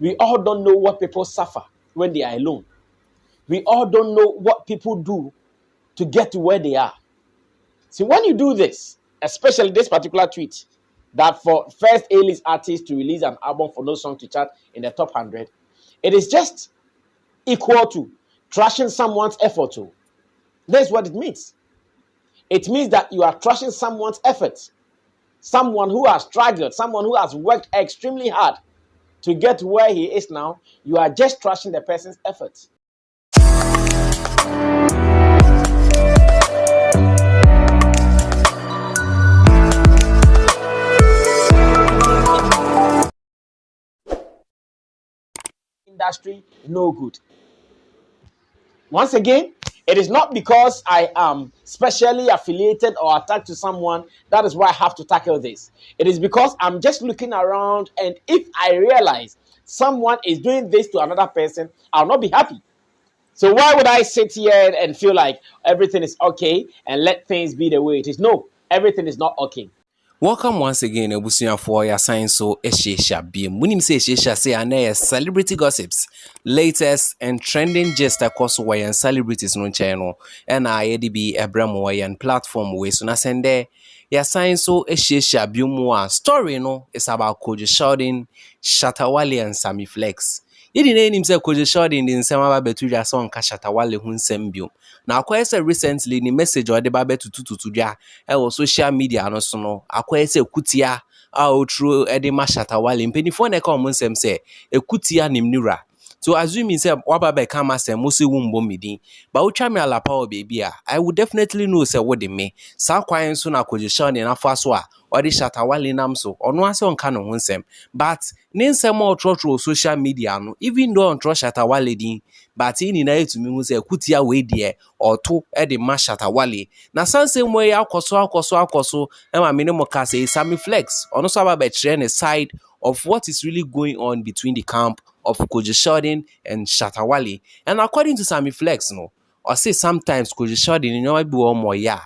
We all don't know what people suffer when they are alone. We all don't know what people do to get to where they are. See, when you do this, especially this particular tweet, that for first A-list artist to release an album for no song to chart in the top 100, it is just equal to trashing someone's effort. That's what it means. It means that you are trashing someone's effort. Someone who has struggled, someone who has worked extremely hard to get where he is now, you are just trashing the person's effort. Industry, no good. Once again, it is not because I am specially affiliated or attached to someone that is why I have to tackle this. It is because I'm just looking around, and if I realize someone is doing this to another person, I'll not be happy. So why would I sit here and feel like everything is okay and let things be the way it is? No, everything is not okay. Welcome once again, Ebusuya, for your sign so Eshisha Beam. Munim say Eshisha say and celebrity gossips, latest and trending gist across way and celebrities no channel. And I be Abraham way and platform way so na sende. Your sign so Eshisha Beam story no is about Kwadwo Sheldon, Shatta Wale and Sammy Flex. Yedi na enim say Kwadwo Sheldon din nsem aba betudwa so nka Shatta Wale hu nsem biom. Na akwa say recently ni message o de ba betututu dwa e wo social media no so no akwa say kutia a otru e de ma Shatta Wale mpenifo na ka omo nsem say ekutia nimnura. So assuming say waba be come say mo se wumbo midin ba utwa me alapa o baby a I would definitely know say what de me sa kwan so na Kwadwo Sheldon na fa so a or the Shatta Wale nam so ono ase onka no nsem but ne nsem o trotro social media no even though on tro Shatta Wale din but in na etumi hu say kutia we de or to e de ma Shatta Wale na sanse mo ya akoso e ma me ne mo ka say Sammy Flex ono so aba be kire ne side of what is really going on between the camp of Kwadwo Sheldon and Shatta Wale. And according to Sammy Flex, no, or say sometimes Kwadwo Sheldon you know be one more ya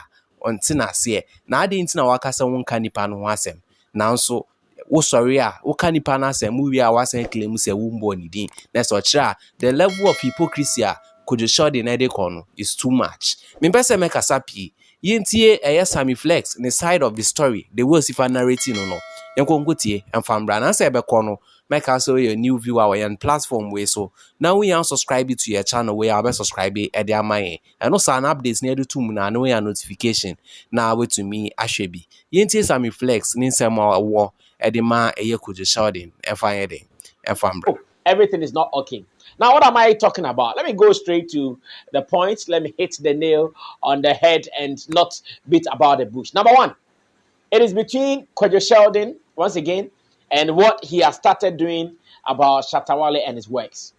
until na say na ade ntina waka say won ka nipa no ho asem. Now so wo sorry a wo ka nipa na asem mu wi a wasen claim say wo mbo ni din. Na so kira the level of hypocrisy a Kwadwo Sheldon na dey kono is too much. Me pese make asapi yentie Sammy Flex the side of the story the way if narrating no yenkonkotie emfambra na say be kono make us a new viewer way and platform way so now we are subscribe to your channel where I subscribe e dey amaye and also an updates near the 2 na no your notification now wait to me ashebi yentie Sammy Flex ni nsem wo e dey ma eye Kwadwo Sheldon emfanye dey emfambra. Everything is not okay. Now, what am I talking about? Let me go straight to the point. Let me hit the nail on the head and not beat about the bush. Number one, it is between Kwadwo Sheldon, once again, and what he has started doing about Shatta Wale and his works.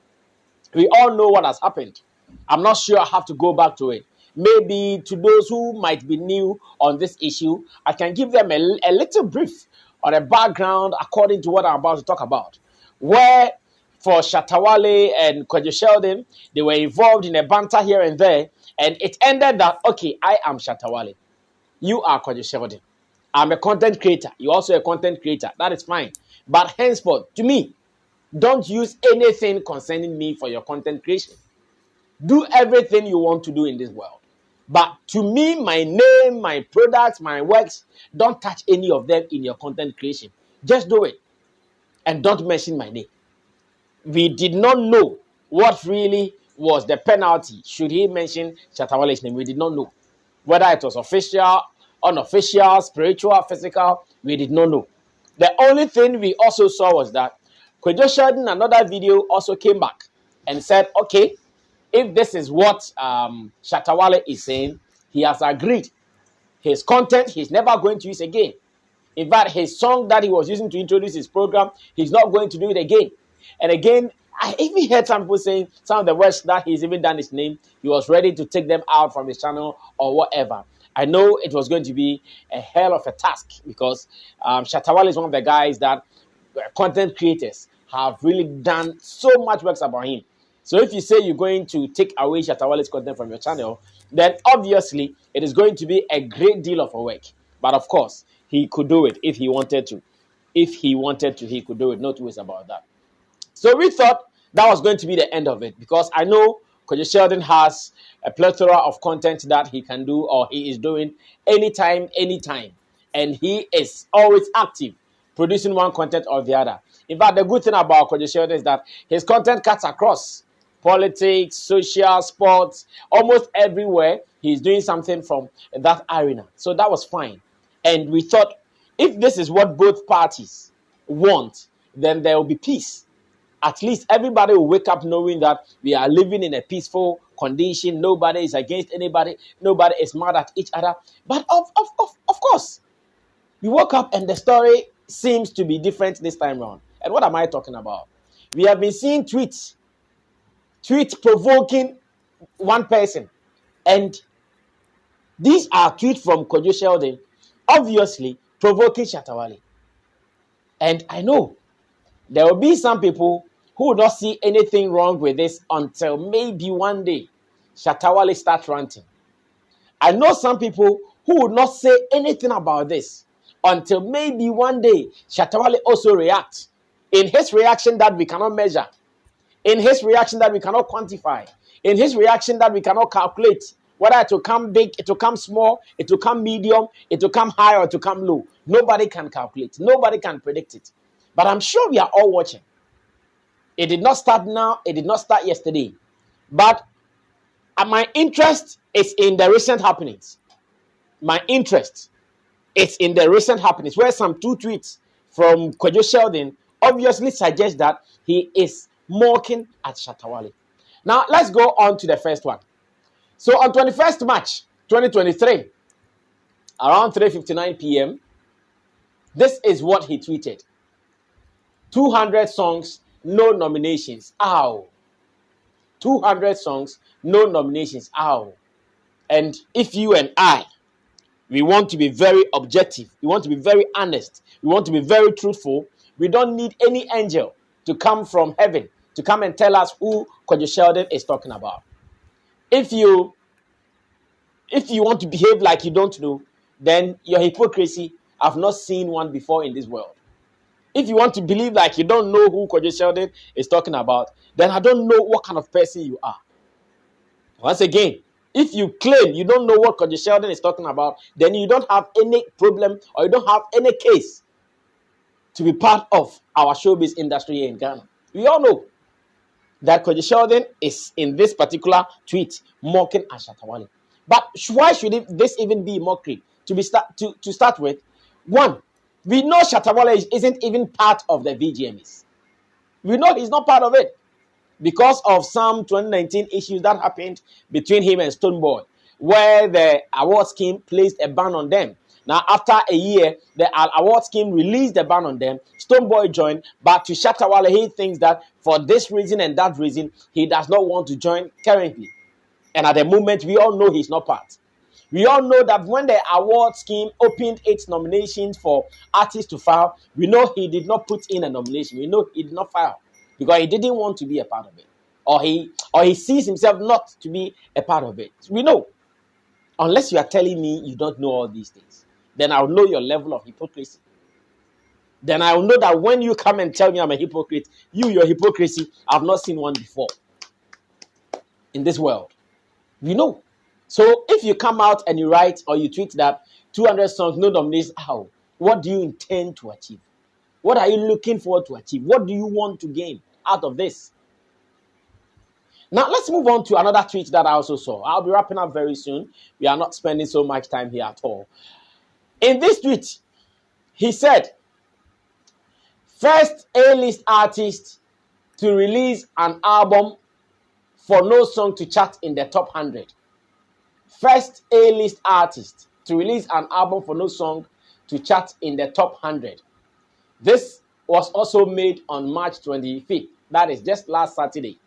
We all know what has happened. I'm not sure I have to go back to it. Maybe to those who might be new on this issue, I can give them a little brief on the background according to what I'm about to talk about. Where for Shatta Wale and Kwadwo Sheldon, they were involved in a banter here and there, and it ended that, okay, I am Shatta Wale. You are Kwadwo Sheldon. I'm a content creator. You're also a content creator. That is fine. But henceforth, to me, don't use anything concerning me for your content creation. Do everything you want to do in this world. But to me, my name, my products, my works, don't touch any of them in your content creation. Just do it. And don't mention my name. We did not know what really was the penalty should he mention Shatta Wale's name. We did not know. Whether it was official, unofficial, spiritual, physical, we did not know. The only thing we also saw was that Kwadwo Sheldon, another video, also came back and said, okay, if this is what Shatta Wale is saying, he has agreed. His content, he's never going to use again. In fact, his song that he was using to introduce his program, he's not going to do it again. And again, I even heard some people saying some of the words that he's even done his name, he was ready to take them out from his channel or whatever. I know it was going to be a hell of a task because Shatta Wale is one of the guys that content creators have really done so much works about him. So if you say you're going to take away Shatta Wale's content from your channel, then obviously it is going to be a great deal of work. But of course, he could do it if he wanted to. If he wanted to, he could do it. No two ways about that. So we thought that was going to be the end of it, because I know Kwadwo Sheldon has a plethora of content that he can do, or he is doing anytime, and he is always active, producing one content or the other. In fact, the good thing about Kwadwo Sheldon is that his content cuts across politics, social, sports, almost everywhere. He's doing something from that arena. So that was fine. And we thought, if this is what both parties want, then there will be peace. At least everybody will wake up knowing that we are living in a peaceful condition. Nobody is against anybody. Nobody is mad at each other. But of course, we woke up and the story seems to be different this time around. And what am I talking about? We have been seeing tweets provoking one person. And these are tweets from Kwadwo Sheldon, obviously provoking Shatta Wale. And I know there will be some people who will not see anything wrong with this until maybe one day Shatta Wale starts ranting. I know some people who would not say anything about this until maybe one day Shatta Wale also reacts. In his reaction that we cannot measure, in his reaction that we cannot quantify, in his reaction that we cannot calculate, whether it will come big, it will come small, it will come medium, it will come high, or it will come low. Nobody can calculate. Nobody can predict it. But I'm sure we are all watching. It did not start now. It did not start yesterday. But my interest is in the recent happenings. My interest is in the recent happenings, where some two tweets from Kwadwo Sheldon obviously suggest that he is mocking at Shatta Wale. Now, let's go on to the first one. So, on 21st March 2023, around 3:59 p.m., this is what he tweeted. 200 songs, no nominations. Ow. 200 songs, no nominations. Ow. And if you and I, we want to be very objective, we want to be very honest, we want to be very truthful, we don't need any angel to come from heaven to come and tell us who Kwadwo Sheldon is talking about. If you want to behave like you don't know, then your hypocrisy, I've not seen one before in this world. If you want to believe like you don't know who Kwadwo Sheldon is talking about, then I don't know what kind of person you are. Once again, if you claim you don't know what Kwadwo Sheldon is talking about, then you don't have any problem, or you don't have any case to be part of our showbiz industry here in Ghana. We all know that Kwadwo Sheldon is in this particular tweet mocking at Shatta Wale. But why should this even be mockery? To start with, one, we know Shatta Wale isn't even part of the VGMs. We know he's not part of it because of some 2019 issues that happened between him and Stonebwoy, where the award scheme placed a ban on them. Now, after a year, the award scheme released the ban on them. Stonebwoy joined, but to Shatta Wale, he thinks that for this reason and that reason, he does not want to join currently. And at the moment, we all know he's not part. We all know that when the award scheme opened its nominations for artists to file, we know he did not put in a nomination. We know he did not file because he didn't want to be a part of it. Or he sees himself not to be a part of it. We know. Unless you are telling me you don't know all these things, then I'll know your level of hypocrisy. Then I'll know that when you come and tell me I'm a hypocrite, your hypocrisy, I've not seen one before in this world. We know. So if you come out and you write or you tweet that 200 songs, no nominations, how? What do you intend to achieve? What are you looking forward to achieve? What do you want to gain out of this? Now, let's move on to another tweet that I also saw. I'll be wrapping up very soon. We are not spending so much time here at all. In this tweet, he said, first A-list artist to release an album for no song to chart in the top 100. First A-list artist to release an album for no song to chart in the top 100. This was also made on March 25th. That is just last Saturday.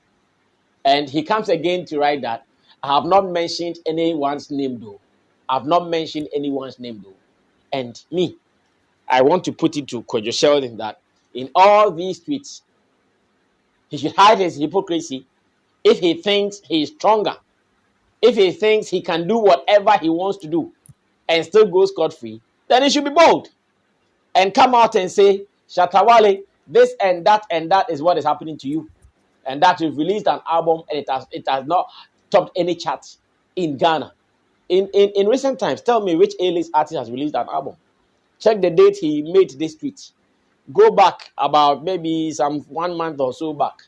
And he comes again to write that I have not mentioned anyone's name though. I've not mentioned anyone's name though. And me, I want to put it to Kwadwo Sheldon that in all these tweets, he should hide his hypocrisy. If he thinks he is stronger, if he thinks he can do whatever he wants to do and still go scot-free, then he should be bold and come out and say, Shatta Wale, This and that is what is happening to you. And that you've released an album and it has not topped any chart in Ghana. In recent times, tell me which A-list artist has released an album. Check the date he made this tweet. Go back about maybe some 1 month or so back.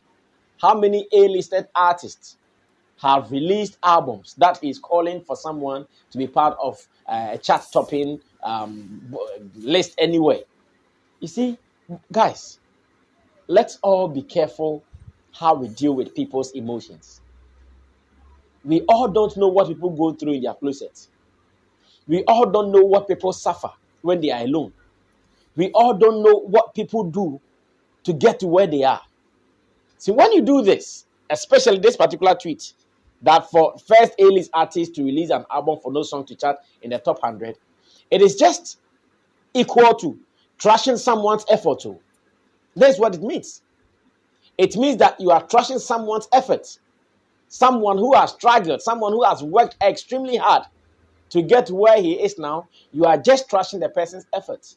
How many A-listed artists have released albums that is calling for someone to be part of a chart-topping list anyway? You see, guys, let's all be careful how we deal with people's emotions. We all don't know what people go through in their closet. We all don't know what people suffer when they are alone. We all don't know what people do to get to where they are. See, when you do this, especially this particular tweet, that for first A-list artist to release an album for no song to chart in the top 100, it is just equal to trashing someone's effort. That's what it means. It means that you are trashing someone's effort. Someone who has struggled, someone who has worked extremely hard to get where he is now, you are just trashing the person's effort.